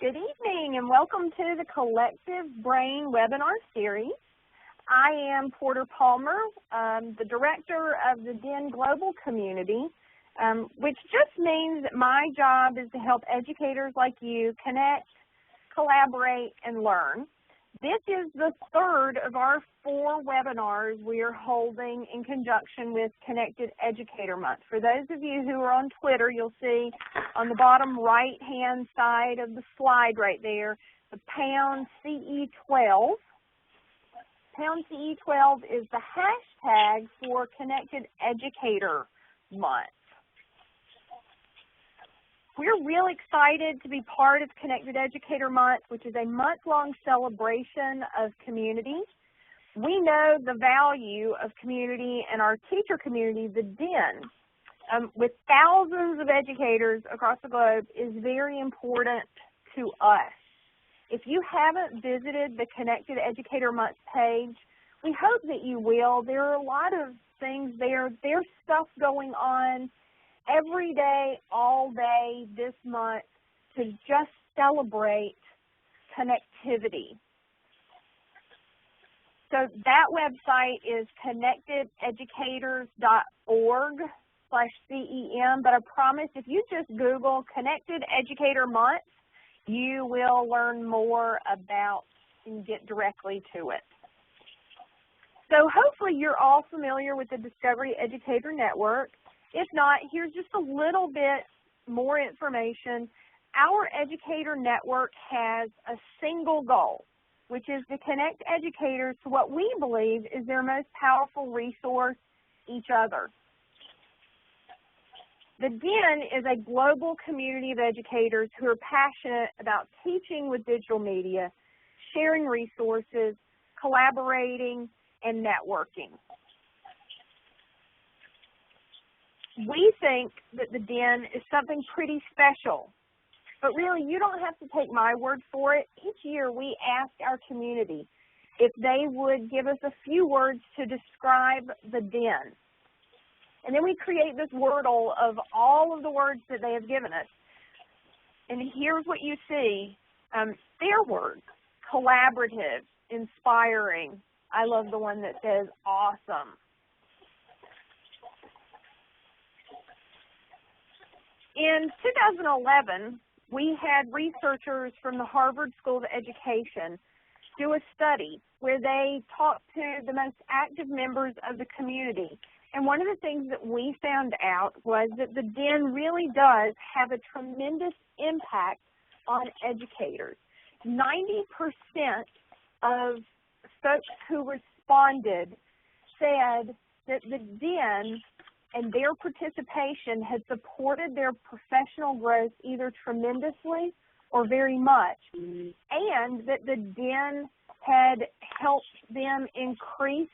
Good evening and welcome to the Collective Brain webinar series. I am Porter Palmer, the director of the DEN Global Community, which just means that my job is to help educators like you connect, collaborate, and learn. This is the third of our 4 webinars we are holding in conjunction with Connected Educator Month. For those of you who are on Twitter, you'll see on the bottom right-hand side of the slide right there, the pound CE12. Pound CE12 is the hashtag for Connected Educator Month. We're really excited to be part of Connected Educator Month, which is a month-long celebration of community. We know the value of community and our teacher community, the DEN, with thousands of educators across the globe, is very important to us. If you haven't visited the Connected Educator Month page, we hope that you will. There are a lot of things there. There's stuff going on every day, all day this month to just celebrate connectivity. So that website is connectededucators.org/CEM, but I promise if you just Google Connected Educator Month, you will learn more about and get directly to it. So hopefully you're all familiar with the Discovery Educator Network. If not, here's just a little bit more information. Our educator network has a single goal, which is to connect educators to what we believe is their most powerful resource, each other. The DEN is a global community of educators who are passionate about teaching with digital media, sharing resources, collaborating, and networking. We think that the DEN is something pretty special, but really you don't have to take my word for it. Each year we ask our community if they would give us a few words to describe the DEN. And then we create this wordle of all of the words that they have given us. And here's what you see, their words: collaborative, inspiring. I love the one that says awesome. In 2011, we had researchers from the Harvard School of Education do a study where they talked to the most active members of the community. And one of the things that we found out was that the DEN really does have a tremendous impact on educators. 90% of folks who responded said that the DEN and their participation had supported their professional growth either tremendously or very much, and that the DEN had helped them increase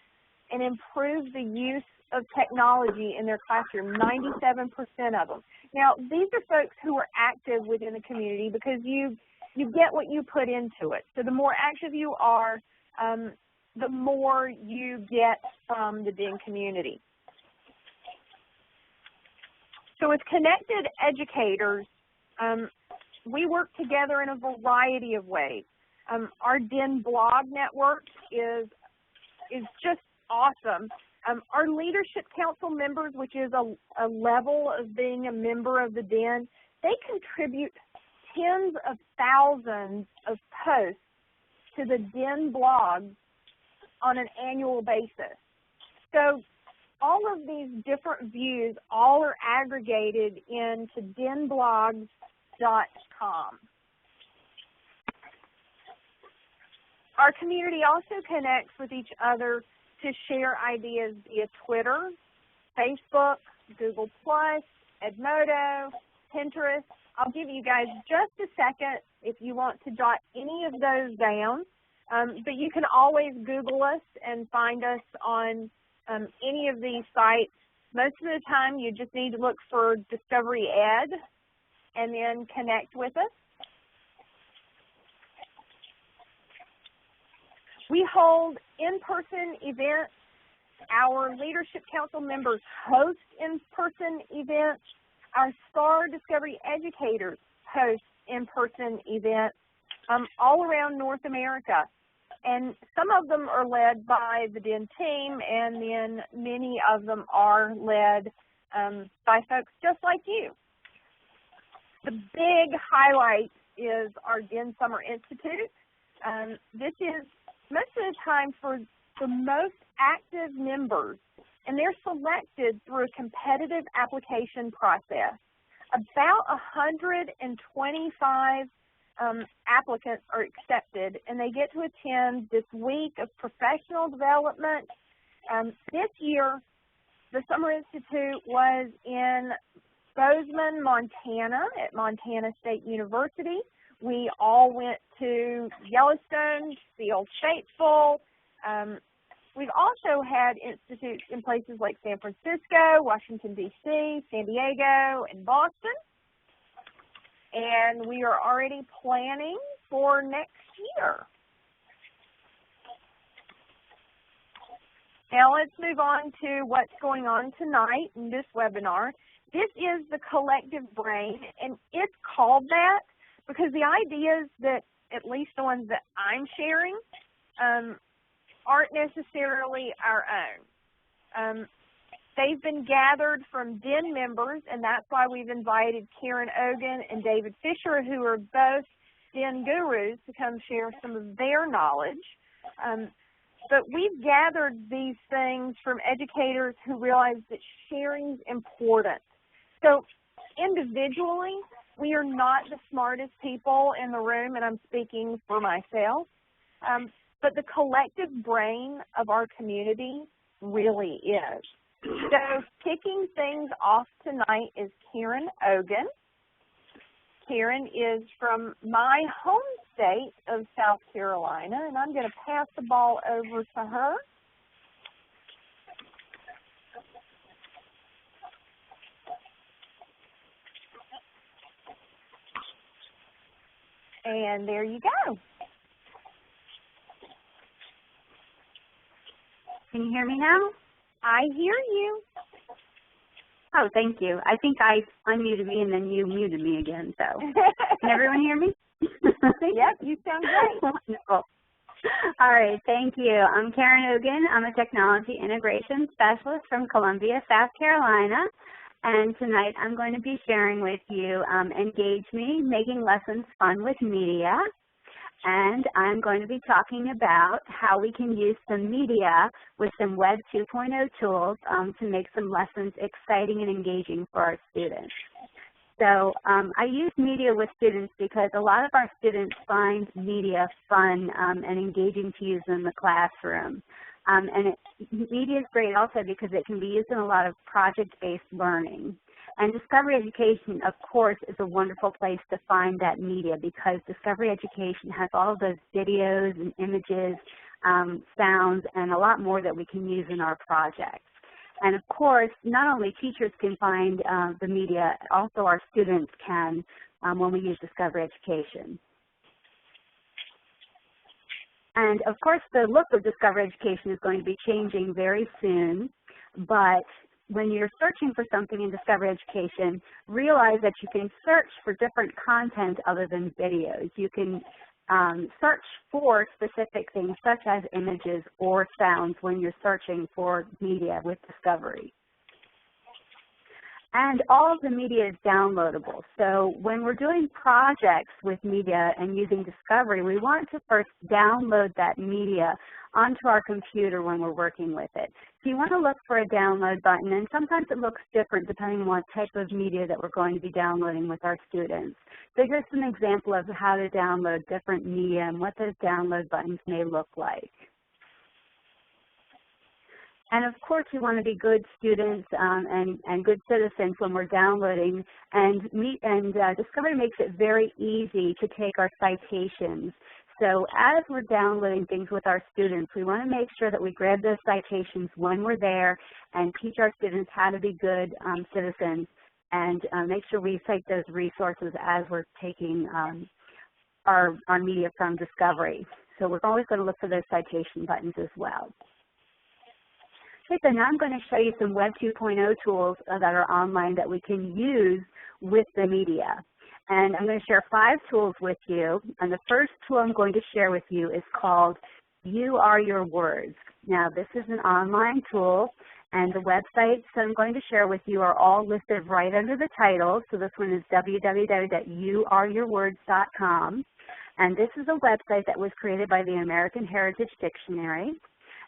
and improve the use of technology in their classroom, 97% of them. Now, these are folks who are active within the community because you get what you put into it. So the more active you are, the more you get from the DEN community. So with Connected Educators, we work together in a variety of ways. Our DEN blog network is just awesome. Our Leadership Council members, which is a level of being a member of the DEN, they contribute tens of thousands of posts to the DEN blog on an annual basis. So all of these different views all are aggregated into denblogs.com. Our community also connects with each other to share ideas via Twitter, Facebook, Google+, Edmodo, Pinterest. I'll give you guys just a second if you want to jot any of those down, but you can always Google us and find us on any of these sites. Most of the time you just need to look for Discovery Ed and then connect with us. We hold in-person events. Our Leadership Council members host in-person events. Our STAR Discovery educators host in-person events. all around North America. And some of them are led by the DEN team, and then many of them are led by folks just like you. The big highlight is our DEN Summer Institute. This is most of the time for the most active members, and they're selected through a competitive application process. About 125 applicants are accepted, and they get to attend this week of professional development. This year, the Summer Institute was in Bozeman, Montana, at Montana State University. We all went to Yellowstone, the Old Faithful. We've also had institutes in places like San Francisco, Washington, D.C., San Diego, and Boston. And we are already planning for next year. Now let's move on to what's going on tonight in this webinar. This is the collective brain, and it's called that because the ideas that, at least the ones that I'm sharing, aren't necessarily our own. They've been gathered from DEN members, and that's why we've invited Karen Ogan and David Fisher, who are both DEN gurus, to come share some of their knowledge. But we've gathered these things from educators who realize that sharing is important. So individually, we are not the smartest people in the room, and I'm speaking for myself. But the collective brain of our community really is. So kicking things off tonight is Karen Ogan. Karen is from my home state of South Carolina, and I'm going to pass the ball over to her. And there you go. Can you hear me now? I hear you. Oh, thank you. I think I unmuted me and then you muted me again, so. Can everyone hear me? Yep, you sound great. Wonderful. All right, thank you. I'm Karen Ogan. I'm a Technology Integration Specialist from Columbia, South Carolina. And tonight I'm going to be sharing with you Engage Me, Making Lessons Fun with Media. And I'm going to be talking about how we can use some media with some Web 2.0 tools to make some lessons exciting and engaging for our students. So I use media with students because a lot of our students find media fun and engaging to use in the classroom. Media is great also because it can be used in a lot of project-based learning. And Discovery Education, of course, is a wonderful place to find that media because Discovery Education has all of those videos and images, sounds, and a lot more that we can use in our projects. And of course, not only teachers can find the media, also our students can when we use Discovery Education. And of course, the look of Discovery Education is going to be changing very soon, but when you're searching for something in Discovery Education, realize that you can search for different content other than videos. You can search for specific things such as images or sounds when you're searching for media with Discovery. And all of the media is downloadable. So when we're doing projects with media and using Discovery, we want to first download that media onto our computer when we're working with it. So you want to look for a download button, and sometimes it looks different depending on what type of media that we're going to be downloading with our students. So here's an example of how to download different media and what those download buttons may look like. And of course, we want to be good students and good citizens when we're downloading. And Discovery makes it very easy to take our citations. So as we're downloading things with our students, we want to make sure that we grab those citations when we're there and teach our students how to be good citizens and make sure we cite those resources as we're taking our media from Discovery. So we're always going to look for those citation buttons as well. Okay, so now I'm going to show you some Web 2.0 tools that are online that we can use with the media. And I'm going to share 5 tools with you. And the first tool I'm going to share with you is called You Are Your Words. Now, this is an online tool, and the websites that I'm going to share with you are all listed right under the title. So this one is www.youareyourwords.com. And this is a website that was created by the American Heritage Dictionary.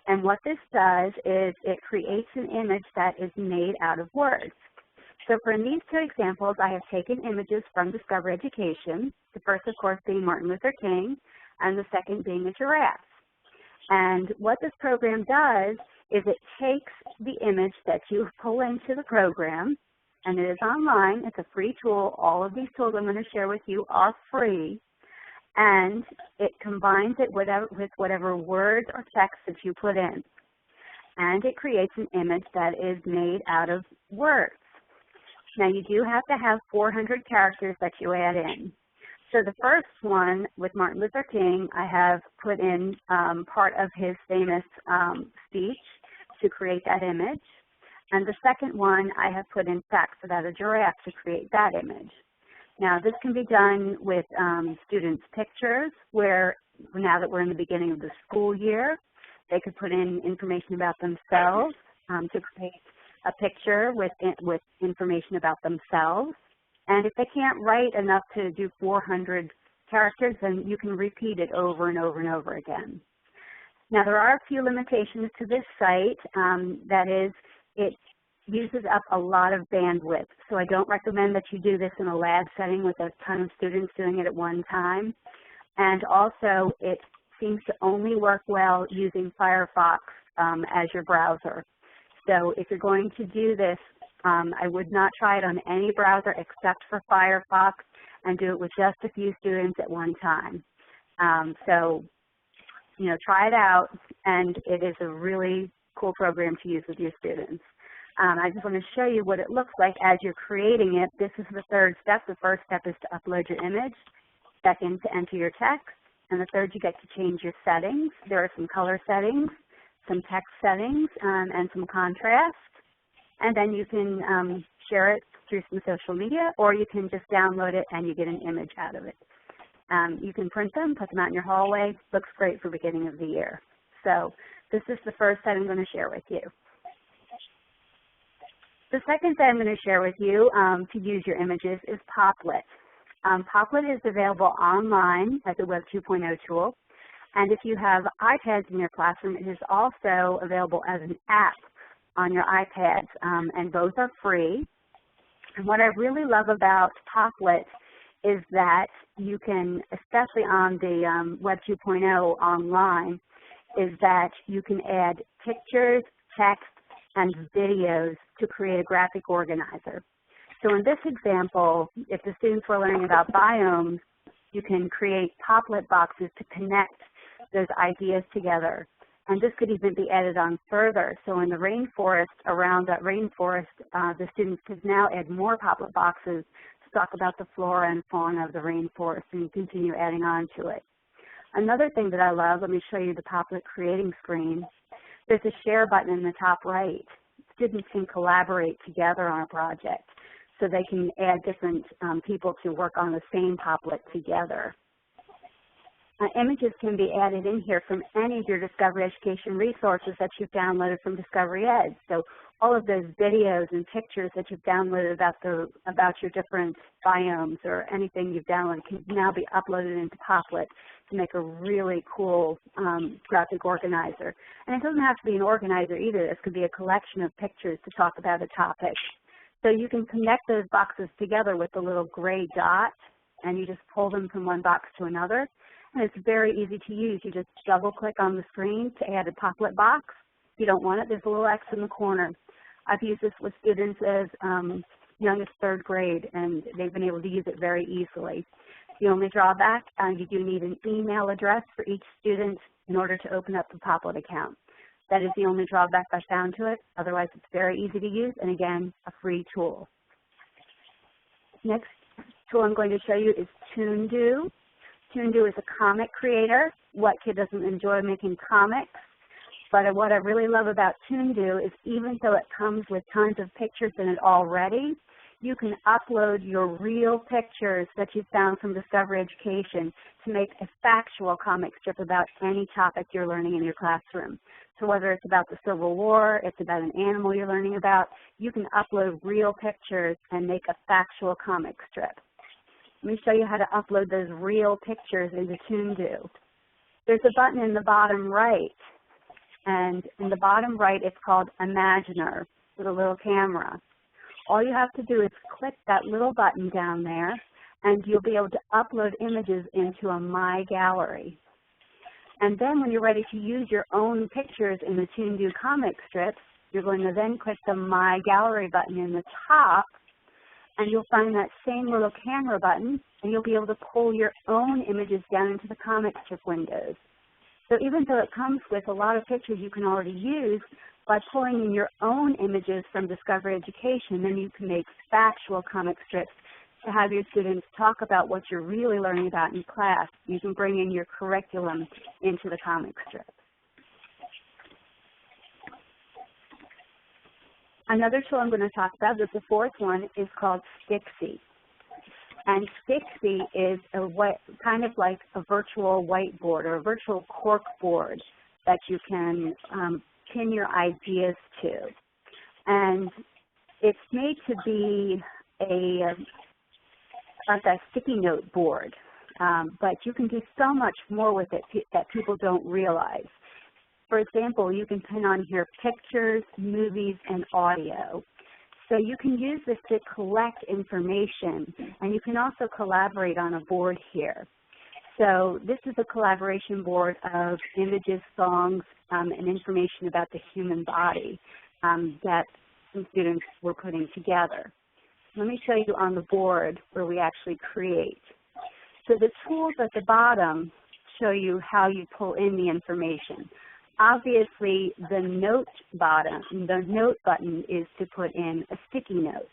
And what this does is it creates an image that is made out of words. So for these 2 examples, I have taken images from Discover Education, the first, of course, being Martin Luther King, and the second being a giraffe. And what this program does is it takes the image that you pull into the program, and it is online. It's a free tool. All of these tools I'm going to share with you are free, and it combines it with whatever words or text that you put in. And it creates an image that is made out of words. Now, you do have to have 400 characters that you add in. So the first one with Martin Luther King, I have put in part of his famous speech to create that image. And the second one, I have put in facts about a giraffe to create that image. Now, this can be done with students' pictures, where now that we're in the beginning of the school year, they could put in information about themselves to create a picture with information about themselves. And if they can't write enough to do 400 characters, then you can repeat it over and over and over again. Now, there are a few limitations to this site. That is, it uses up a lot of bandwidth. So I don't recommend that you do this in a lab setting with a ton of students doing it at one time. And also, it seems to only work well using Firefox as your browser. So if you're going to do this, I would not try it on any browser except for Firefox, and do it with just a few students at one time. So, you know, try it out, and it is a really cool program to use with your students. I just want to show you what it looks like as you're creating it. This is the 3rd step. The first step is to upload your image. Second, to enter your text. And the 3rd, you get to change your settings. There are some color settings, some text settings, and some contrast. And then you can share it through some social media, or you can just download it and you get an image out of it. You can print them, put them out in your hallway. Looks great for beginning of the year. So this is the first that I'm going to share with you. The second that I'm going to share with you to use your images is Poplet. Poplet is available online as a Web 2.0 tool. And if you have iPads in your classroom, it is also available as an app on your iPads, and both are free. And what I really love about Poplet is that you can, especially on the Web 2.0 online, is that you can add pictures, text, and videos to create a graphic organizer. So in this example, if the students were learning about biomes, you can create Poplet boxes to connect those ideas together. And this could even be added on further. So in the rainforest, around that rainforest, the students could now add more Poplet boxes to talk about the flora and fauna of the rainforest, and continue adding on to it. Another thing that I love, let me show you the Poplet creating screen. There's a share button in the top right. Students can collaborate together on a project, so they can add different people to work on the same Poplet together. Images can be added in here from any of your Discovery Education resources that you've downloaded from Discovery Ed. So all of those videos and pictures that you've downloaded about your different biomes or anything you've downloaded can now be uploaded into Poplet to make a really cool graphic organizer. And it doesn't have to be an organizer either. This could be a collection of pictures to talk about a topic. So you can connect those boxes together with the little gray dot, and you just pull them from one box to another. And it's very easy to use. You just double-click on the screen to add a Poplet box. If you don't want it, there's a little X in the corner. I've used this with students as young as 3rd grade, and they've been able to use it very easily. The only drawback, you do need an email address for each student in order to open up the Poplet account. That is the only drawback I found to it. Otherwise, it's very easy to use, and again, a free tool. Next tool I'm going to show you is Toondoo. Toondoo is a comic creator. What kid doesn't enjoy making comics? But what I really love about Toondoo is even though it comes with tons of pictures in it already, you can upload your real pictures that you found from Discover Education to make a factual comic strip about any topic you're learning in your classroom. So whether it's about the Civil War, it's about an animal you're learning about, you can upload real pictures and make a factual comic strip. Let me show you how to upload those real pictures into Toondoo. There's a button in the bottom right, and in the bottom right it's called Imaginer with a little camera. All you have to do is click that little button down there, and you'll be able to upload images into a My Gallery. And then when you're ready to use your own pictures in the Toondoo comic strips, you're going to then click the My Gallery button in the top, and you'll find that same little camera button, and you'll be able to pull your own images down into the comic strip windows. So even though it comes with a lot of pictures you can already use, by pulling in your own images from Discover Education, then you can make factual comic strips to have your students talk about what you're really learning about in class. You can bring in your curriculum into the comic strip. Another tool I'm going to talk about, the fourth one, is called Stixy. And Stixy is kind of like a virtual whiteboard or a virtual cork board that you can pin your ideas to. And it's made to be like a sticky note board, but you can do so much more with it that people don't realize. For example, you can pin on here pictures, movies, and audio. So you can use this to collect information, and you can also collaborate on a board here. So this is a collaboration board of images, songs, and information about the human body that some students were putting together. Let me show you on the board where we actually create. So the tools at the bottom show you how you pull in the information. Obviously, the note button is to put in a sticky note.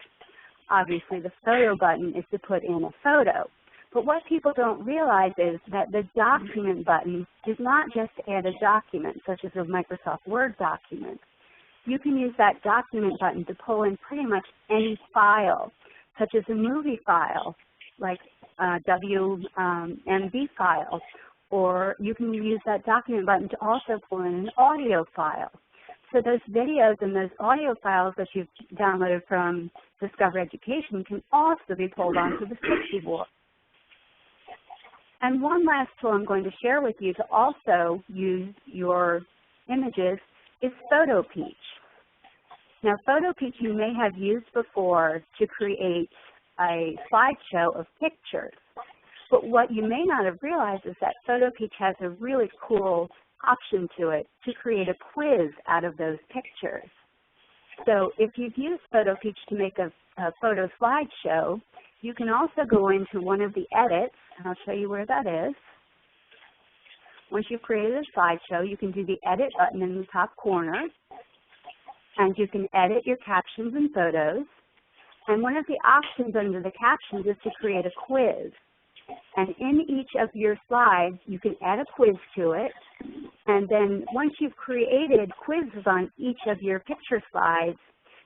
Obviously, the photo button is to put in a photo. But what people don't realize is that the document button is not just to add a document, such as a Microsoft Word document. You can use that document button to pull in pretty much any file, such as a movie file, like a WMV file, or you can use that document button to also pull in an audio file. So those videos and those audio files that you've downloaded from Discover Education can also be pulled onto the Stixy board. And one last tool I'm going to share with you to also use your images is PhotoPeach. Now, PhotoPeach you may have used before to create a slideshow of pictures. But what you may not have realized is that PhotoPeach has a really cool option to it to create a quiz out of those pictures. So if you've used PhotoPeach to make a photo slideshow, you can also go into one of the edits, and I'll show you where that is. Once you've created a slideshow, you can do the edit button in the top corner, and you can edit your captions and photos. And one of the options under the captions is to create a quiz. And in each of your slides, you can add a quiz to it. And then once you've created quizzes on each of your picture slides,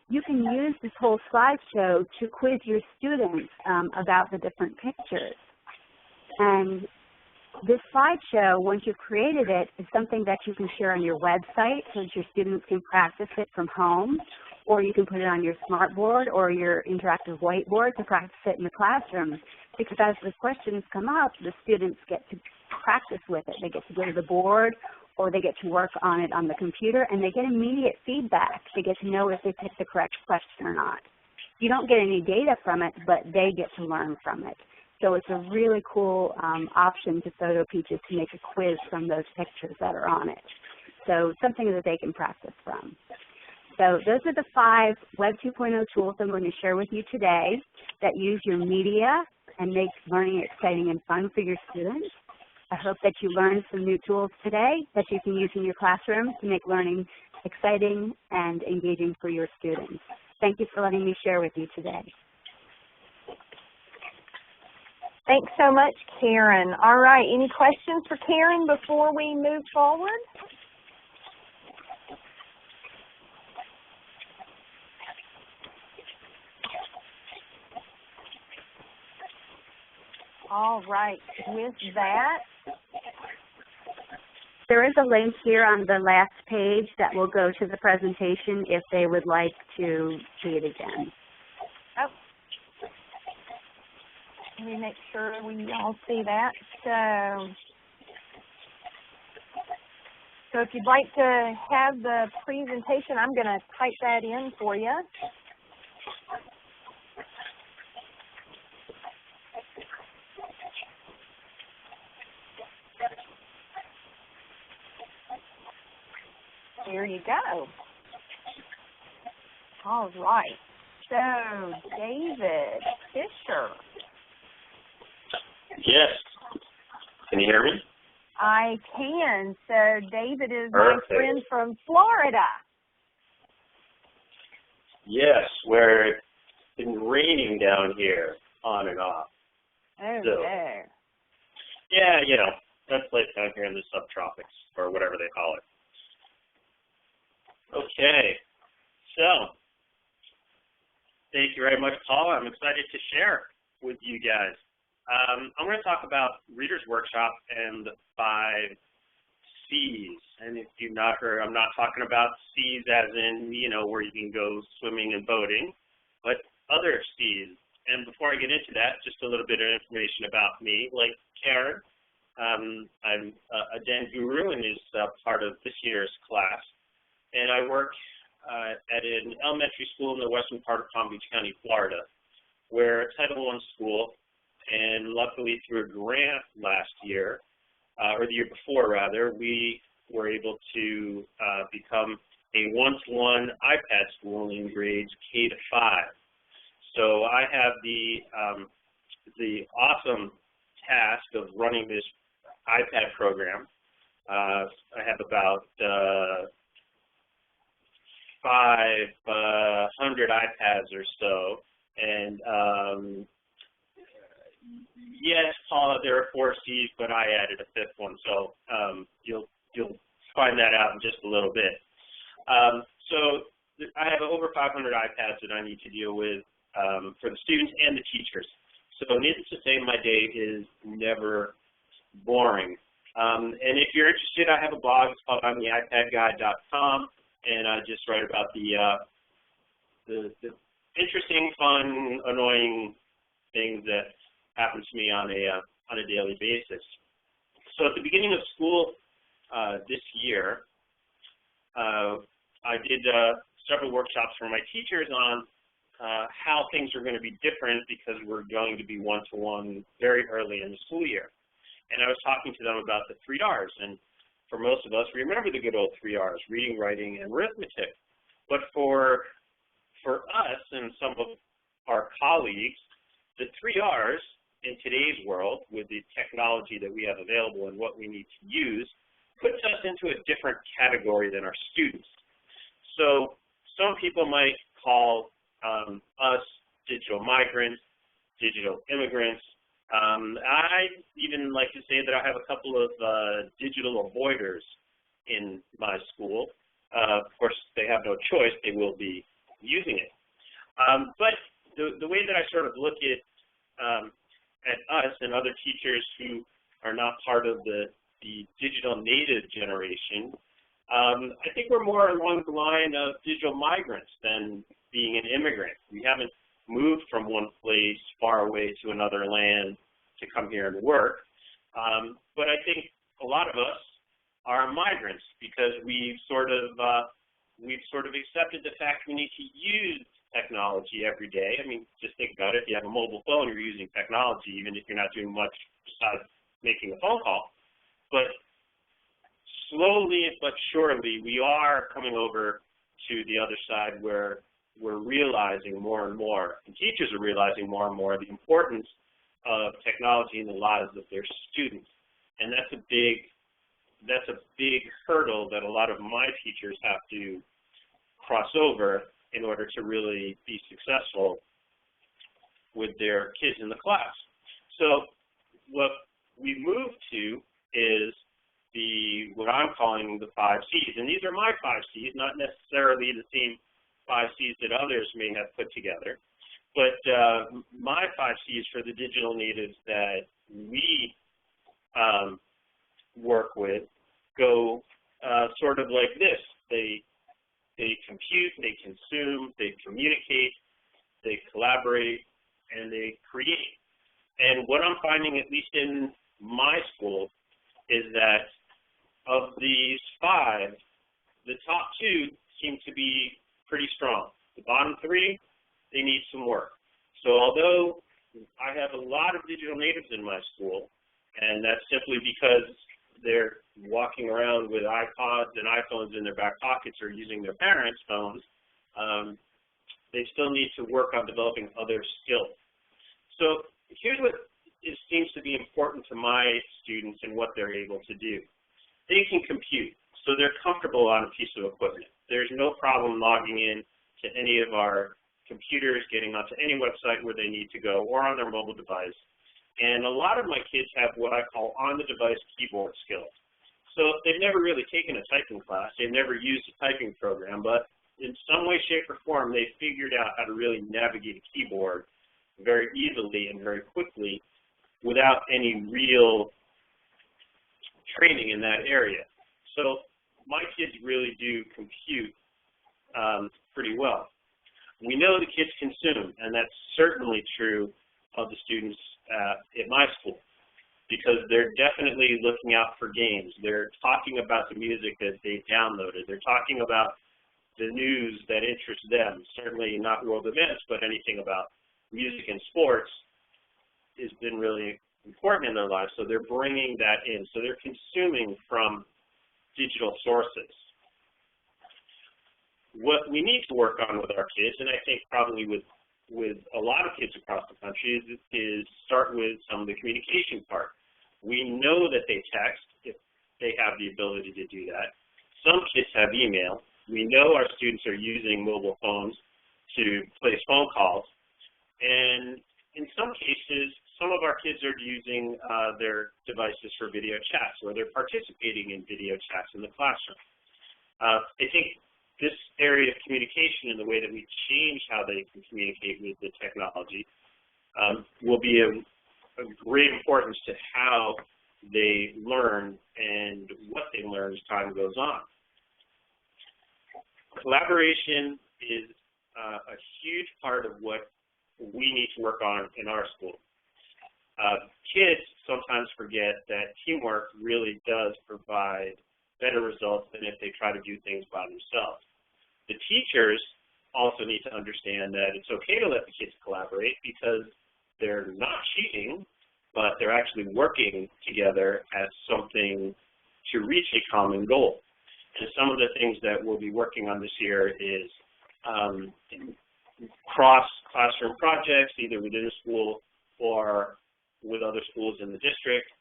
you can use this whole slideshow to quiz your students about the different pictures. And this slideshow, once you've created it, is something that you can share on your website so that your students can practice it from home, or you can put it on your smartboard or your interactive whiteboard to practice it in the classroom. Because as the questions come up, the students get to practice with it. They get to go to the board, or they get to work on it on the computer, and they get immediate feedback. They get to know if they picked the correct question or not. You don't get any data from it, but they get to learn from it. So it's a really cool option to PhotoPeach is to make a quiz from those pictures that are on it. So something that they can practice from. So those are the 5 Web 2.0 tools I'm going to share with you today that use your media and make learning exciting and fun for your students. I hope that you learned some new tools today that you can use in your classroom to make learning exciting and engaging for your students. Thank you for letting me share with you today. Thanks so much, Karen. All right, any questions for Karen before we move forward? All right. With that, there is a link here on the last page that will go to the presentation if they would like to see it again. oh, let me make sure we all see that. So if you'd like to have the presentation, I'm going to type that in for you. There you go. All right. So, David Fisher. Yes. Can you hear me? I can. So, David is my friend from Florida. Yes, where it's been raining down here on and off. Oh, so, no. Yeah, you know, that's like down here in the subtropics or whatever they call it. Okay, so thank you very much, Paula. I'm excited to share with you guys. I'm going to talk about Reader's Workshop and the 5 C's. And if you've not heard, I'm not talking about C's as in, you know, where you can go swimming and boating, but other C's. And before I get into that, just a little bit of information about me. Like Karen, I'm a Dan guru and is part of this year's class. And I work at an elementary school in the western part of Palm Beach County, Florida. We're a Title I school, and luckily through a grant last year, or the year before rather, we were able to become a one-to-one iPad school in grades K to 5. So I have the awesome task of running this iPad program. I have about 500 iPads or so, and yes, Paula, there are 4 C's, but I added a 5th one, so you'll find that out in just a little bit. So I have over 500 iPads that I need to deal with for the students and the teachers. So needless to say, my day is never boring. And if you're interested, I have a blog. It's called I'mTheIPadGuy.com. And I just write about the interesting, fun, annoying things that happen to me on a daily basis. So at the beginning of school this year, I did several workshops for my teachers on how things are going to be different because we're going to be one-to-one very early in the school year. And I was talking to them about the 3 R's. And for most of us, we remember the good old 3 R's, reading, writing, and arithmetic. But for us and some of our colleagues, the 3 R's in today's world, with the technology that we have available and what we need to use, puts us into a different category than our students. So some people might call us digital migrants, digital immigrants. I even like to say that I have a couple of digital avoiders in my school. Of course, they have no choice. They will be using it. But the way that I sort of look at us and other teachers who are not part of the digital native generation, I think we're more along the line of digital migrants than being an immigrant. We haven't moved from one place far away to another land to come here and work. But I think a lot of us are migrants because we've sort of accepted the fact we need to use technology every day. I mean, just think about it. If you have a mobile phone, you're using technology, even if you're not doing much besides making a phone call. But slowly but surely, we are coming over to the other side where we're realizing more and more, and teachers are realizing more and more, the importance of technology in the lives of their students. And that's a big hurdle that a lot of my teachers have to cross over in order to really be successful with their kids in the class. So what we moved to is what I'm calling the 5 C's. And these are my 5 C's, not necessarily the same 5 C's that others may have put together. But my 5 C's for the digital natives that we work with go sort of like this. They compute, they consume, they communicate, they collaborate, and they create. And what I'm finding, at least in my school, is that of these 5, the top 2 seem to be pretty strong. The bottom 3, they need some work. So although I have a lot of digital natives in my school, and that's simply because they're walking around with iPods and iPhones in their back pockets or using their parents' phones, they still need to work on developing other skills. So here's what seems to be important to my students and what they're able to do. They can compute, so they're comfortable on a piece of equipment. There's no problem logging in to any of our computers, getting onto any website where they need to go, or on their mobile device. And a lot of my kids have what I call on-the-device keyboard skills. So they've never really taken a typing class, they've never used a typing program, but in some way, shape, or form, they figured out how to really navigate a keyboard very easily and very quickly without any real training in that area. So my kids really do compute pretty well. We know the kids consume, and that's certainly true of the students at my school, because they're definitely looking out for games. They're talking about the music that they downloaded. They're talking about the news that interests them, certainly not world events, but anything about music and sports has been really important in their lives, so they're bringing that in. So they're consuming from digital sources. What we need to work on with our kids, and I think probably with a lot of kids across the country, is start with some of the communication part. We know that they text if they have the ability to do that. Some kids have email. We know our students are using mobile phones to place phone calls. And in some cases, some of our kids are using their devices for video chats, or they're participating in video chats in the classroom. I think this area of communication and the way that we change how they can communicate with the technology will be of great importance to how they learn and what they learn as time goes on. Collaboration is a huge part of what we need to work on in our school. Kids sometimes forget that teamwork really does provide better results than if they try to do things by themselves. The teachers also need to understand that it's okay to let the kids collaborate, because they're not cheating, but they're actually working together at something to reach a common goal. And some of the things that we'll be working on this year is cross-classroom projects, either within the school or with other schools in the district,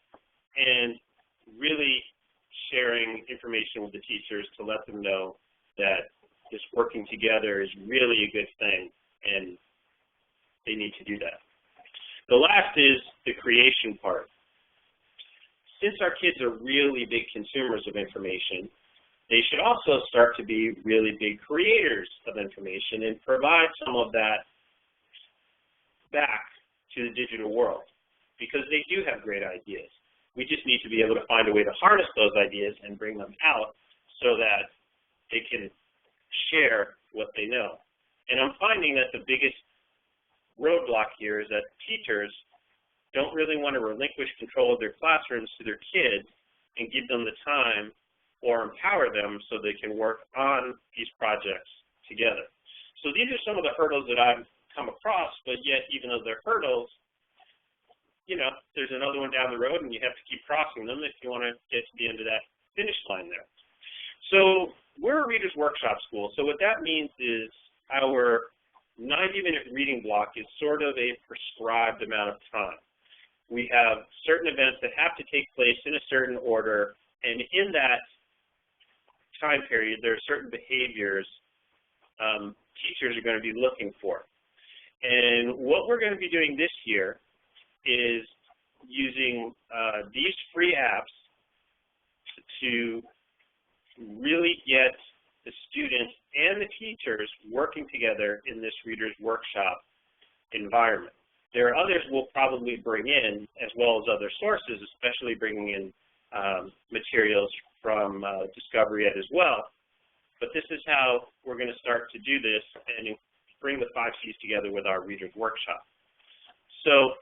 and really sharing information with the teachers to let them know that this working together is really a good thing, and they need to do that. The last is the creation part. Since our kids are really big consumers of information, they should also start to be really big creators of information and provide some of that back to the digital world, because they do have great ideas. We just need to be able to find a way to harness those ideas and bring them out so that they can share what they know. And I'm finding that the biggest roadblock here is that teachers don't really want to relinquish control of their classrooms to their kids and give them the time or empower them so they can work on these projects together. So these are some of the hurdles that I've come across, but yet even though they're hurdles, you know, there's another one down the road and you have to keep crossing them if you want to get to the end of that finish line there. So we're a Reader's Workshop school, so what that means is our 90-minute reading block is sort of a prescribed amount of time. We have certain events that have to take place in a certain order, and in that time period, there are certain behaviors teachers are going to be looking for. And what we're going to be doing this year is using these free apps to really get the students and the teachers working together in this Reader's Workshop environment. There are others we'll probably bring in, as well as other sources, especially bringing in materials from Discovery Ed as well. But this is how we're going to start to do this and bring the 5 C's together with our Reader's Workshop. So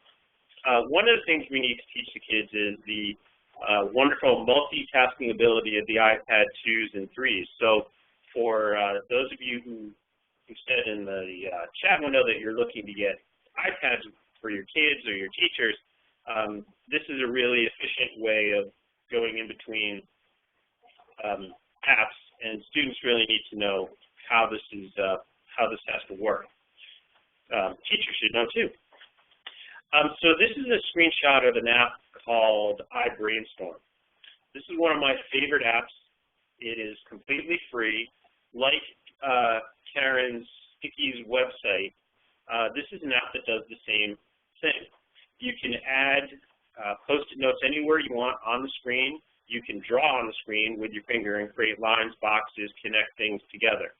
one of the things we need to teach the kids is the wonderful multitasking ability of the iPad 2s and 3s. So for those of you who said in the chat window that you're looking to get iPads for your kids or your teachers, this is a really efficient way of going in between apps, and students really need to know how this has to work. Teachers should know too. So this is a screenshot of an app called iBrainstorm. This is one of my favorite apps. It is completely free. Like Karen's Sticky's website, this is an app that does the same thing. You can add Post-it notes anywhere you want on the screen. You can draw on the screen with your finger and create lines, boxes, connect things together.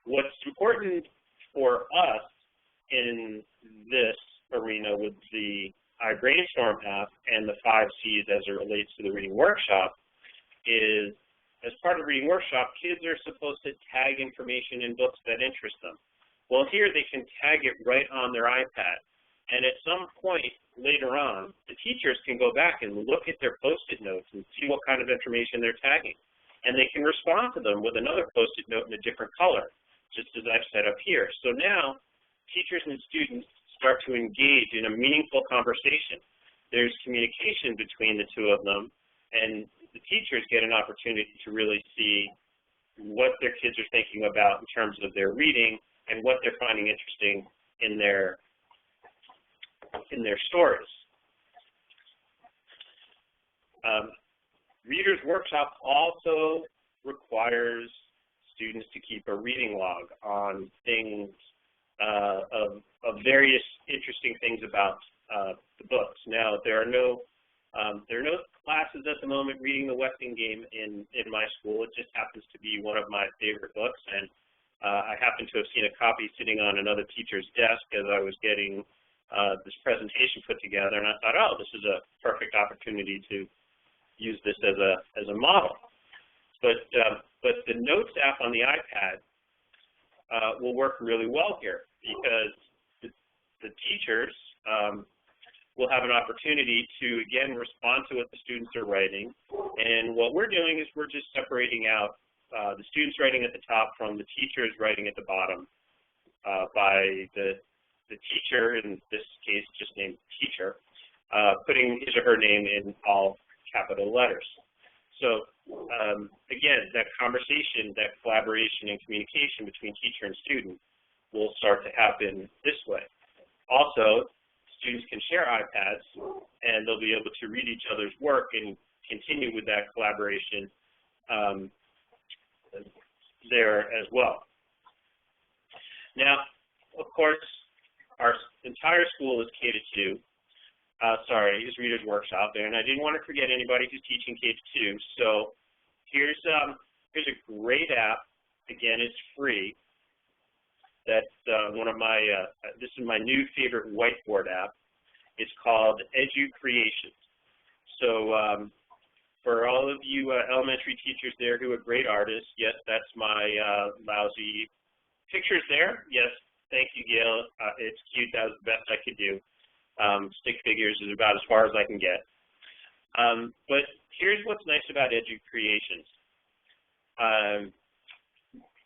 What's important for us in this arena with the iBrainstorm app and the 5 C's as it relates to the Reading Workshop is, as part of the Reading Workshop, kids are supposed to tag information in books that interest them. Well, here they can tag it right on their iPad. And at some point later on, the teachers can go back and look at their Post-it notes and see what kind of information they're tagging. And they can respond to them with another Post-it note in a different color, just as I've set up here. So now teachers and students start to engage in a meaningful conversation. There's communication between the two of them, and the teachers get an opportunity to really see what their kids are thinking about in terms of their reading and what they're finding interesting in their stories. Reader's Workshop also requires students to keep a reading log on things of various interesting things about the books. Now, there are no classes at the moment reading the Westingame in my school. It just happens to be one of my favorite books, and I happen to have seen a copy sitting on another teacher's desk as I was getting this presentation put together, and I thought, oh, this is a perfect opportunity to use this as a model. But the Notes app on the iPad will work really well here, because the teachers will have an opportunity to, again, respond to what the students are writing. And what we're doing is we're just separating out the students writing at the top from the teachers writing at the bottom by the teacher, in this case just named teacher, putting his or her name in all capital letters. So again, that conversation, that collaboration and communication between teacher and student will start to happen this way. Also, students can share iPads, and they'll be able to read each other's work and continue with that collaboration there as well. Now, of course, our entire school is K-2. Is Reader's Workshop there, and I didn't want to forget anybody who's teaching K-2. So here's a great app. Again, it's free. That's one of my, this is my new favorite whiteboard app. It's called EduCreations. So for all of you elementary teachers there who are great artists, yes, that's my lousy pictures there. Yes, thank you, Gail. It's cute. That was the best I could do. Stick figures is about as far as I can get. But here's what's nice about EduCreations.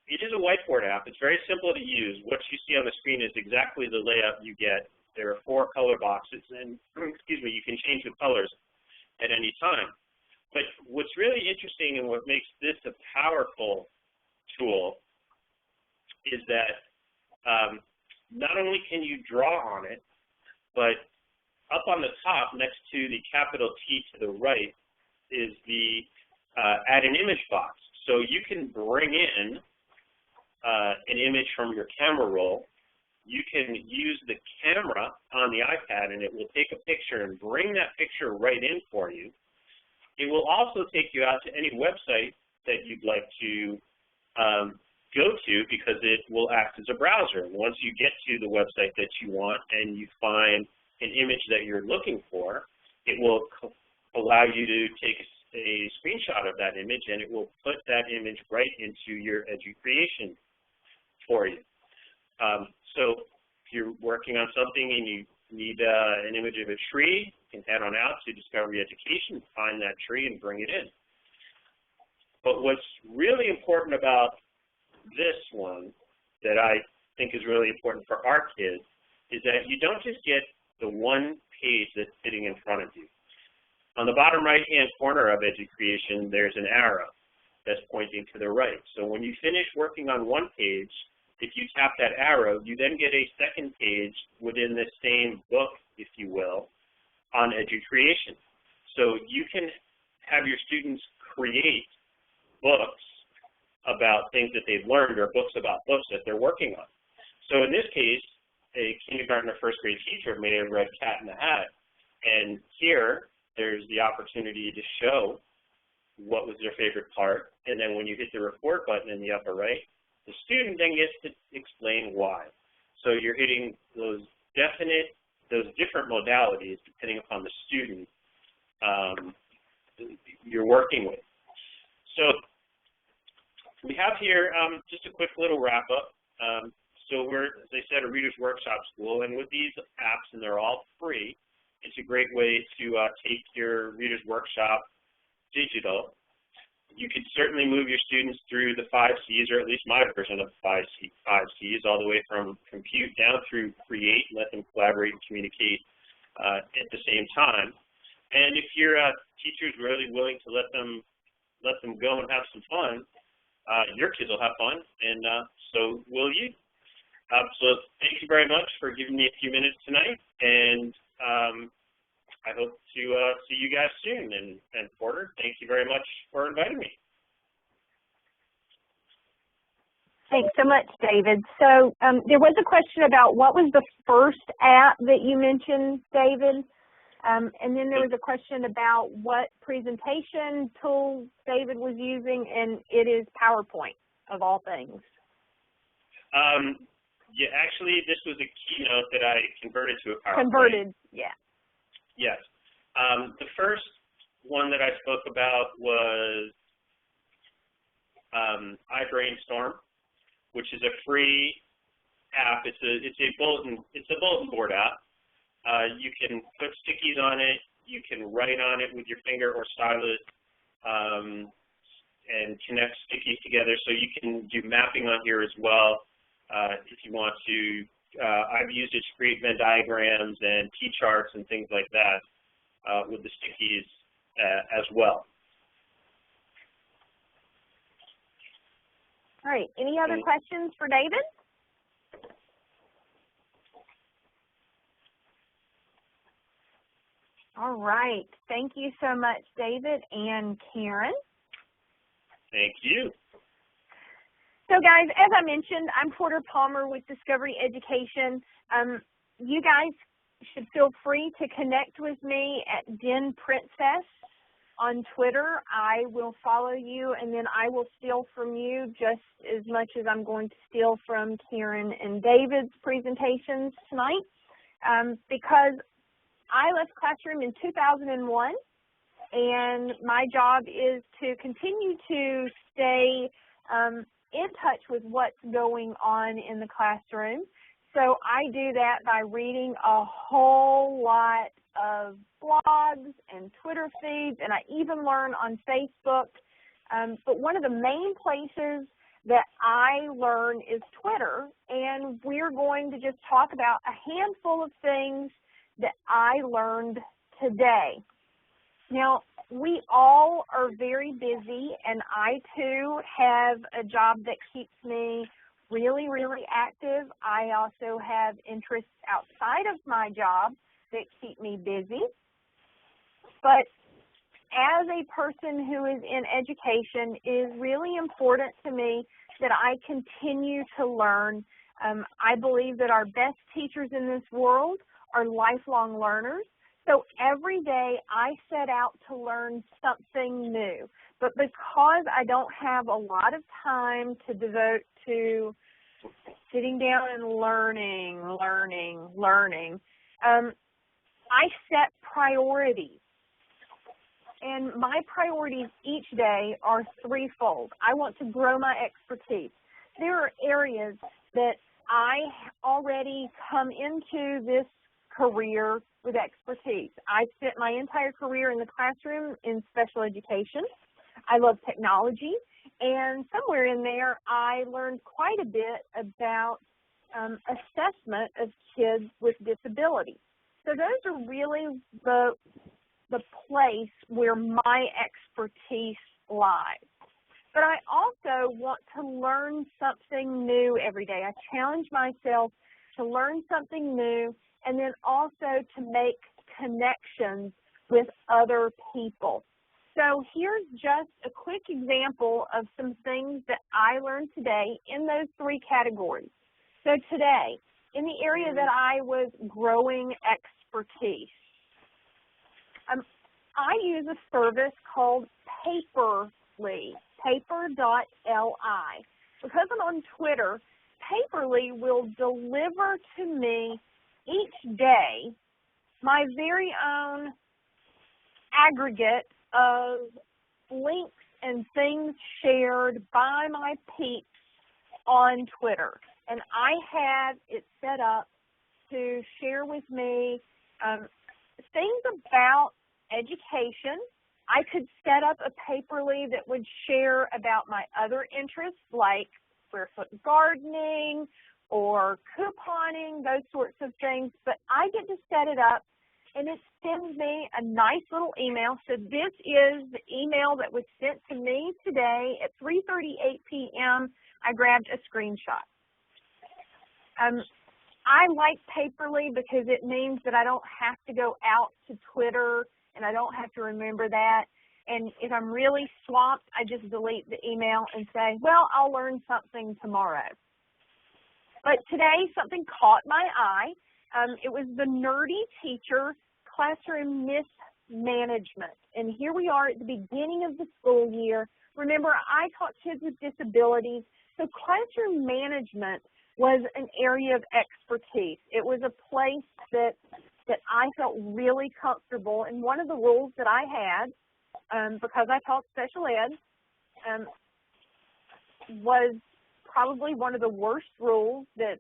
It is a whiteboard app. It's very simple to use. What you see on the screen is exactly the layout you get. There are 4 color boxes, and excuse me, you can change the colors at any time. But what's really interesting and what makes this a powerful tool is that not only can you draw on it, but up on the top next to the capital T to the right is the add an image box. So you can bring in an image from your camera roll. You can use the camera on the iPad, and it will take a picture and bring that picture right in for you. It will also take you out to any website that you'd like to go to because it will act as a browser. Once you get to the website that you want and you find an image that you're looking for, it will allow you to take a screenshot of that image, and it will put that image right into your EduCreation for you. So if you're working on something and you need an image of a tree, you can head on out to Discovery Education, find that tree, and bring it in. But what's really important about this one that I think is really important for our kids is that you don't just get the one page that's sitting in front of you. On the bottom right-hand corner of EduCreation, there's an arrow that's pointing to the right. So when you finish working on one page, if you tap that arrow, you then get a second page within the same book, if you will, on EduCreation. So you can have your students create books about things that they've learned or books about books that they're working on. So in this case, a kindergarten or first grade teacher may have read Cat in the Hat, and here there's the opportunity to show what was their favorite part, and then when you hit the record button in the upper right, the student then gets to explain why. So you're hitting those different modalities depending upon the student you're working with. So we have here just a quick little wrap-up. So we're, as I said, a Reader's Workshop school, and with these apps, and they're all free, it's a great way to take your Reader's Workshop digital. You could certainly move your students through the 5 C's, or at least my version of the 5 C's, all the way from compute down through create, let them collaborate and communicate at the same time. And if your teacher is really willing to let them go and have some fun, your kids will have fun, and so will you. So thank you very much for giving me a few minutes tonight, and I hope to see you guys soon. And Porter, thank you very much for inviting me. Thanks so much, David. So there was a question about what was the first app that you mentioned, David? And then there was a question about what presentation tool David was using, and it is PowerPoint, of all things. Yeah, actually, this was a keynote that I converted to a PowerPoint. Converted, yeah. Yes. The first one that I spoke about was iBrainstorm, which is a free app. It's a bulletin board app. You can put stickies on it. You can write on it with your finger or stylus and connect stickies together. So you can do mapping on here as well if you want to. I've used it to create Venn diagrams and T-charts and things like that with the stickies as well. All right. Any other questions for David? All right. Thank you so much, David and Karen. Thank you. So, guys, as I mentioned, I'm Porter Palmer with Discovery Education. You guys should feel free to connect with me at Den Princess on Twitter. I will follow you, and then I will steal from you just as much as I'm going to steal from Karen and David's presentations tonight, because I left classroom in 2001, and my job is to continue to stay in touch with what's going on in the classroom. So I do that by reading a whole lot of blogs and Twitter feeds, and I even learn on Facebook. But one of the main places that I learn is Twitter, and we're going to just talk about a handful of things that I learned today. Now, we all are very busy, and I, too, have a job that keeps me really, really active. I also have interests outside of my job that keep me busy. But as a person who is in education, it is really important to me that I continue to learn. I believe that our best teachers in this world are lifelong learners. So every day I set out to learn something new. But because I don't have a lot of time to devote to sitting down and learning, I set priorities. And my priorities each day are threefold. I want to grow my expertise. There are areas that I already come into this career with expertise. I spent my entire career in the classroom in special education. I love technology, and somewhere in there I learned quite a bit about assessment of kids with disabilities. So those are really the place where my expertise lies. But I also want to learn something new every day. I challenge myself to learn something new and then also to make connections with other people. So here's just a quick example of some things that I learned today in those three categories. So today, in the area that I was growing expertise, I use a service called Paperly, paper.li. Because I'm on Twitter, Paperly will deliver to me each day my very own aggregate of links and things shared by my peeps on Twitter. And I have it set up to share with me things about education. I could set up a Paperly that would share about my other interests like barefoot gardening or couponing, those sorts of things. But I get to set it up, and it sends me a nice little email. So this is the email that was sent to me today at 3:38 p.m. I grabbed a screenshot. I like Paperly because it means that I don't have to go out to Twitter and I don't have to remember that. And if I'm really swamped, I just delete the email and say, well, I'll learn something tomorrow. But today, something caught my eye. It was the Nerdy Teacher Classroom Mismanagement. And here we are at the beginning of the school year. Remember, I taught kids with disabilities, so classroom management was an area of expertise. It was a place that I felt really comfortable. And one of the rules that I had, because I taught special ed, was probably one of the worst rules that,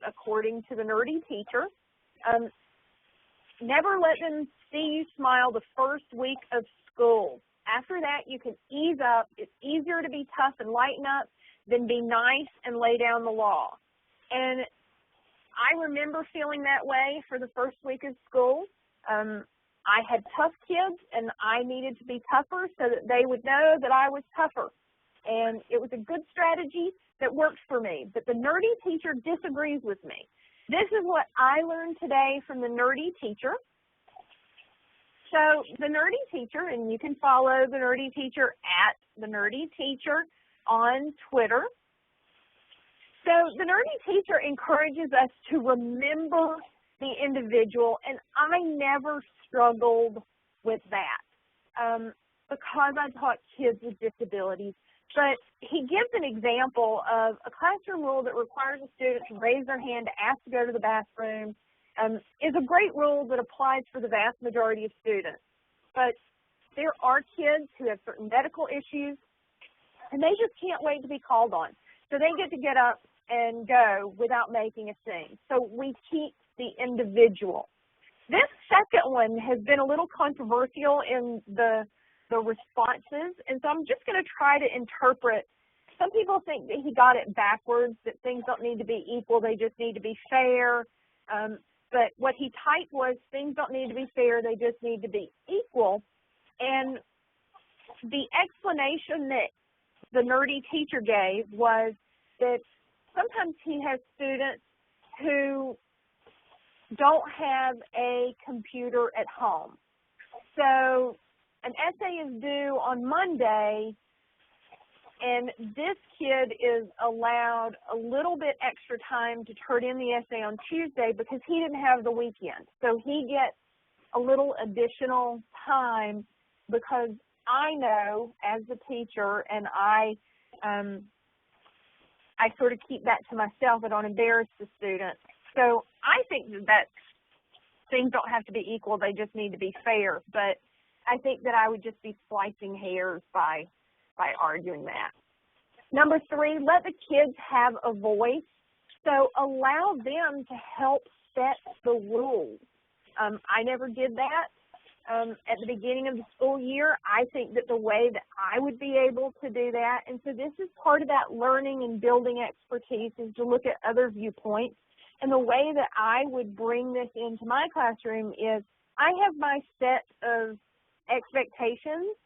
according to the Nerdy Teacher, never let them see you smile the first week of school. After that, you can ease up. It's easier to be tough and lighten up than be nice and lay down the law. And I remember feeling that way for the first week of school. I had tough kids, and I needed to be tougher so that they would know that I was tougher. And it was a good strategy that worked for me. But the Nerdy Teacher disagrees with me. This is what I learned today from the Nerdy Teacher. So the Nerdy Teacher, and you can follow the Nerdy Teacher at the Nerdy Teacher on Twitter. So the Nerdy Teacher encourages us to remember the individual, and I never struggled with that because I taught kids with disabilities. But he gives an example of a classroom rule that requires a student to raise their hand to ask to go to the bathroom. Is a great rule that applies for the vast majority of students. But there are kids who have certain medical issues, and they just can't wait to be called on. So they get up and go without making a scene. So we keep the individual. This second one has been a little controversial in the responses, and so I'm just going to try to interpret. Some people think that he got it backwards, that things don't need to be equal, they just need to be fair. But what he typed was things don't need to be fair, they just need to be equal. And the explanation that the Nerdy Teacher gave was that sometimes he has students who don't have a computer at home. So an essay is due on Monday, and this kid is allowed a little bit extra time to turn in the essay on Tuesday because he didn't have the weekend. So he gets a little additional time because I know as a teacher, and I sort of keep that to myself. I don't embarrass the student. So I think that things don't have to be equal. They just need to be fair. But I think that I would just be slicing hairs by arguing that. Number 3, let the kids have a voice. So allow them to help set the rules. I never did that at the beginning of the school year. I think that the way that I would be able to do that, and so this is part of that learning and building expertise, is to look at other viewpoints. And the way that I would bring this into my classroom is I have my set of expectations,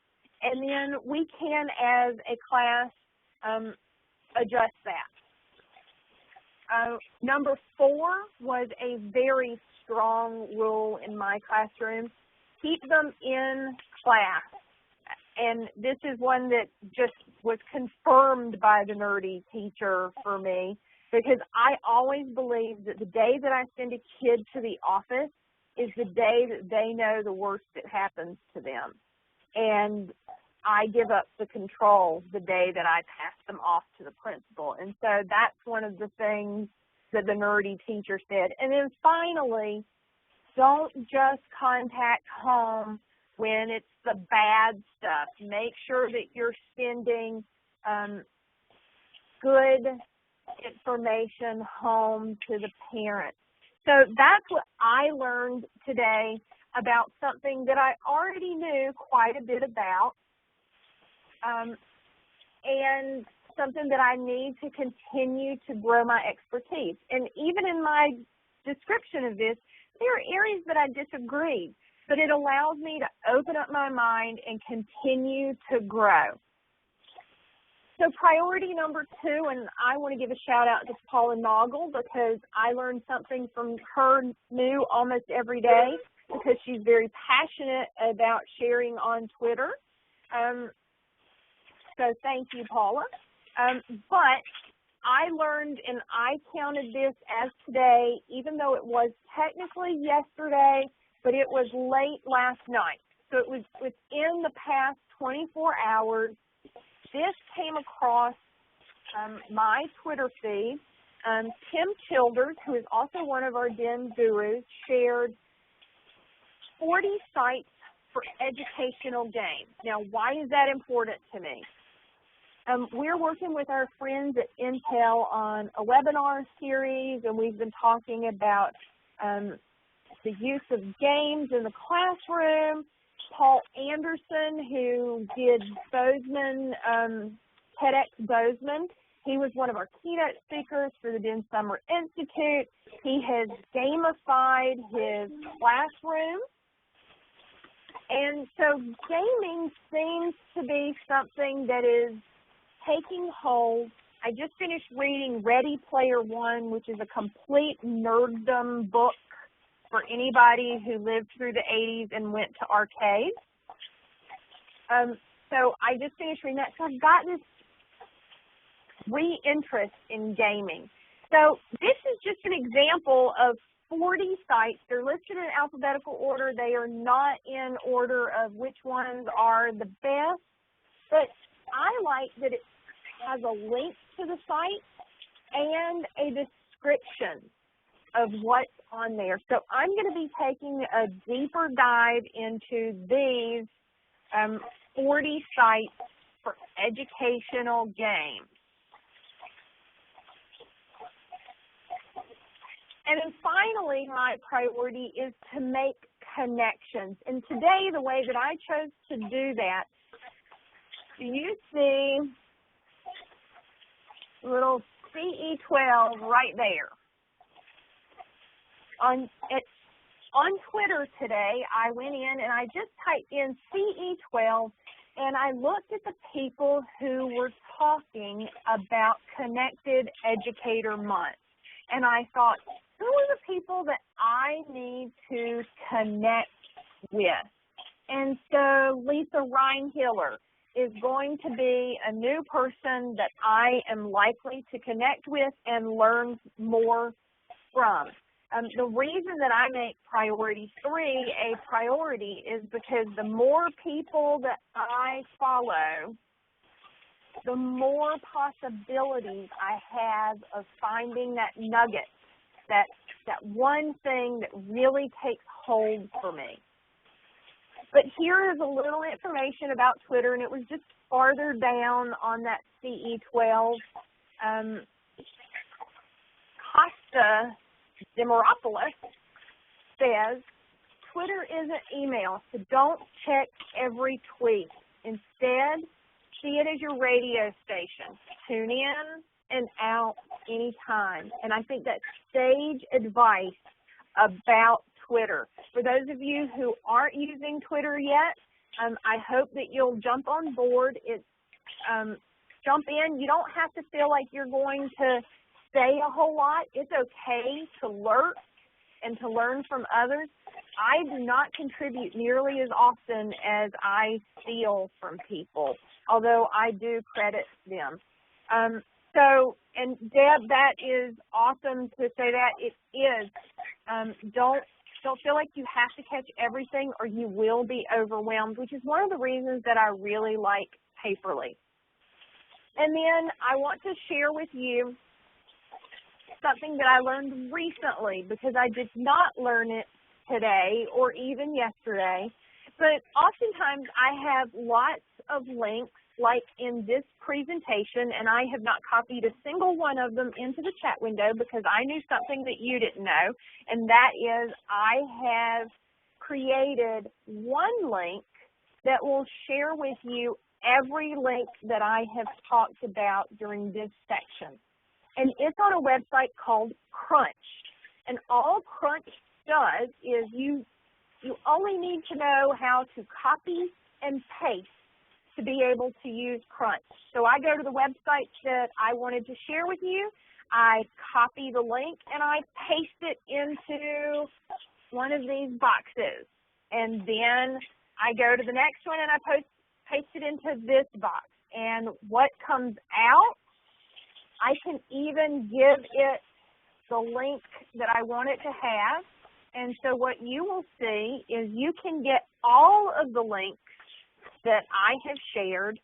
and then we can, as a class, adjust that. Number 4 was a very strong rule in my classroom. Keep them in class. And this is one that just was confirmed by the nerdy teacher for me, because I always believe that the day that I send a kid to the office is the day that they know the worst that happens to them. And I give up the control the day that I pass them off to the principal. And so that's one of the things that the nerdy teacher said. And then finally, don't just contact home when it's the bad stuff. Make sure that you're sending good information home to the parents. So that's what I learned today about something that I already knew quite a bit about, and something that I need to continue to grow my expertise. And even in my description of this, there are areas that I disagree, but it allows me to open up my mind and continue to grow. So priority number 2, and I want to give a shout out to Paula Noggle, because I learn something from her new almost every day, because she's very passionate about sharing on Twitter. So thank you, Paula. But I learned, and I counted this as today, even though it was technically yesterday, but it was late last night. So it was within the past 24 hours. This came across my Twitter feed. Tim Childers, who is also one of our DEN gurus, shared 40 sites for educational games. Now, why is that important to me? We're working with our friends at Intel on a webinar series, and we've been talking about the use of games in the classroom. Paul Anderson, who did Bozeman, TEDx Bozeman, he was one of our keynote speakers for the DEN Summer Institute. He has gamified his classroom. And so gaming seems to be something that is taking hold. I just finished reading Ready Player One, which is a complete nerddom book for anybody who lived through the 80s and went to arcades. So I just finished reading that. So I've got this re-interest in gaming. So this is just an example of 40 sites. They're listed in alphabetical order. They are not in order of which ones are the best, but I like that it has a link to the site and a description of what's on there. So I'm going to be taking a deeper dive into these 40 sites for educational games. And then finally, my priority is to make connections. And today, the way that I chose to do that, you see little CE12 right there. On Twitter today, I went in and I just typed in CE12, and I looked at the people who were talking about Connected Educator Month. And I thought, who are the people that I need to connect with? And so Lisa Reinhiller is going to be a new person that I am likely to connect with and learn more from. The reason that I make priority 3 a priority is because the more people that I follow, the more possibilities I have of finding that nugget, that one thing that really takes hold for me. But here is a little information about Twitter, and it was just farther down on that CE12. Costa Dimiropoulos says, Twitter isn't email, so don't check every tweet. Instead, see it as your radio station. Tune in and out anytime. And I think that's sage advice about Twitter. For those of you who aren't using Twitter yet, I hope that you'll jump on board. Jump in. You don't have to feel like you're going to say a whole lot. It's okay to lurk and to learn from others. I do not contribute nearly as often as I steal from people, although I do credit them. And Deb, that is awesome to say that. It is. Don't feel like you have to catch everything or you will be overwhelmed, which is one of the reasons that I really like Paperly. And then I want to share with you something that I learned recently, because I did not learn it today or even yesterday. But oftentimes I have lots of links, like in this presentation, and I have not copied a single one of them into the chat window because I knew something that you didn't know, and that is I have created one link that will share with you every link that I have talked about during this section. And it's on a website called Crunch. And all Crunch does is you only need to know how to copy and paste to be able to use Crunch. So I go to the website that I wanted to share with you, I copy the link, and I paste it into one of these boxes. And then I go to the next one and I paste it into this box. And what comes out, I can even give it the link that I want it to have. And so what you will see is you can get all of the links that I have shared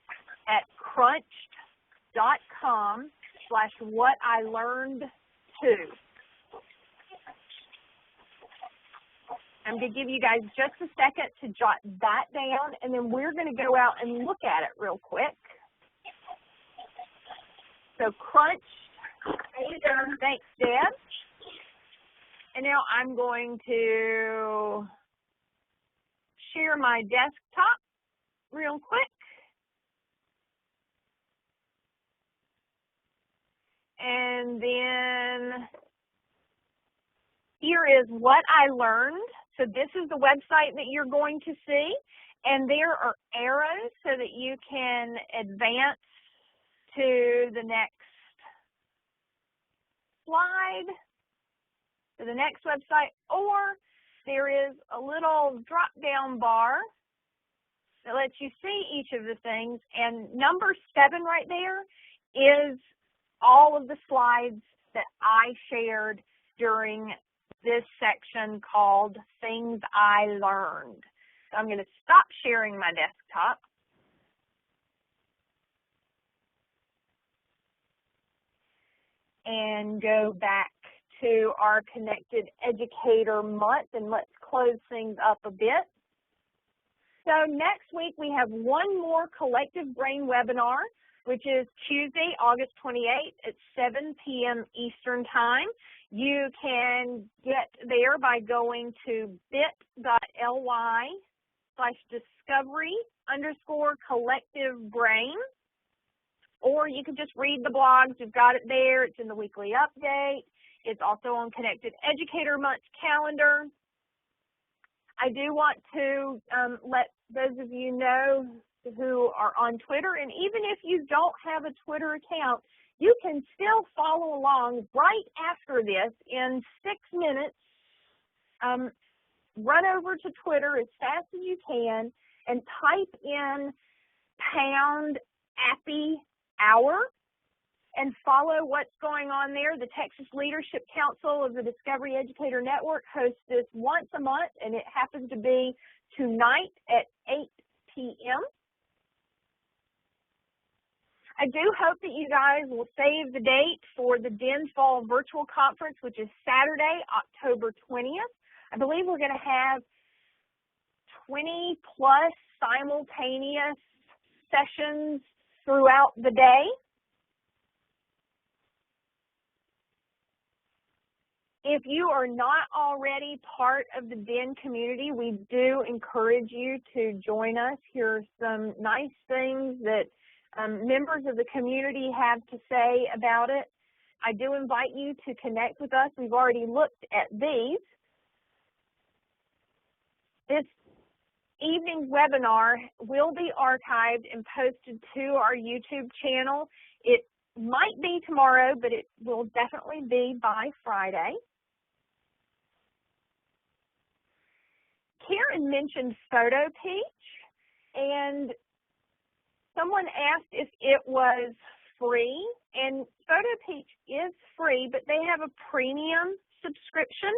at crunched.com/whatIlearned2. I'm going to give you guys just a second to jot that down, and then we're going to go out and look at it real quick. So Crunch, thanks, Deb. And now I'm going to share my desktop real quick. And then here is what I learned. So this is the website that you're going to see. And there are arrows so that you can advance to the next slide, to the next website, or there is a little drop-down bar that lets you see each of the things, and number 7 right there is all of the slides that I shared during this section called Things I Learned. So I'm going to stop sharing my desktop. And go back to our Connected Educator Month, and let's close things up a bit. So next week we have one more Collective Brain webinar, which is Tuesday, August 28th at 7 p.m. Eastern Time. You can get there by going to bit.ly/discovery_collective-brain. Or you can just read the blogs. You've got it there. It's in the weekly update. It's also on Connected Educator Month's calendar. I do want to let those of you know who are on Twitter, and even if you don't have a Twitter account, you can still follow along right after this in 6 minutes. Run over to Twitter as fast as you can and type in #AppyHour, and follow what's going on there. The Texas Leadership Council of the Discovery Educator Network hosts this once a month, and it happens to be tonight at 8 p.m. I do hope that you guys will save the date for the DEN Fall Virtual Conference, which is Saturday, October 20th. I believe we're going to have 20 plus simultaneous sessions throughout the day. If you are not already part of the DEN community, we do encourage you to join us. Here are some nice things that members of the community have to say about it. I do invite you to connect with us. We've already looked at these. This evening's webinar will be archived and posted to our YouTube channel. It might be tomorrow, but it will definitely be by Friday. Karen mentioned PhotoPeach, and someone asked if it was free, and PhotoPeach is free, but they have a premium subscription,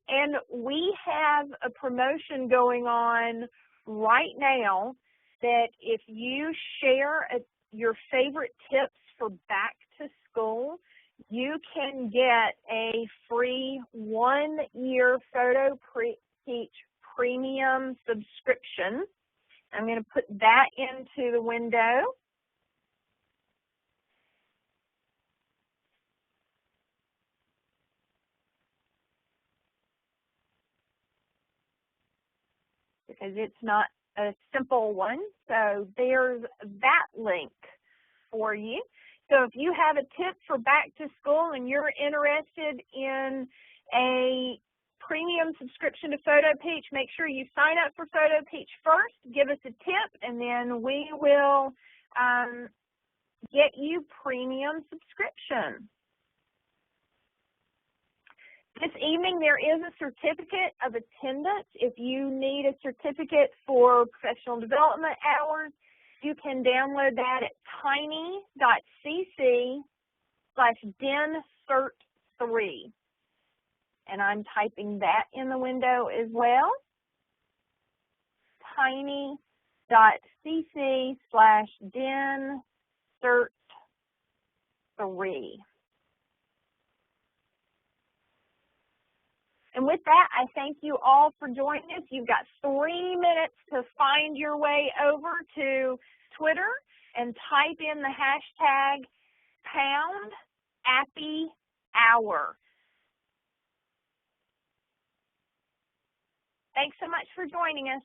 and we have a promotion going on right now that if you share your favorite tips for back to school, you can get a free 1-year PhotoPeach premium subscription. I'm going to put that into the window. Because it's not a simple one. So there's that link for you. So if you have a tip for back to school and you're interested in a premium subscription to PhotoPeach, make sure you sign up for PhotoPeach first, give us a tip, and then we will get you premium subscription. This evening there is a certificate of attendance. If you need a certificate for professional development hours, you can download that at tiny.cc/DENCERT3. And I'm typing that in the window as well. tiny.cc/DENCERT3. And with that, I thank you all for joining us. You've got 3 minutes to find your way over to Twitter and type in the hashtag #AppyHour. Thanks so much for joining us.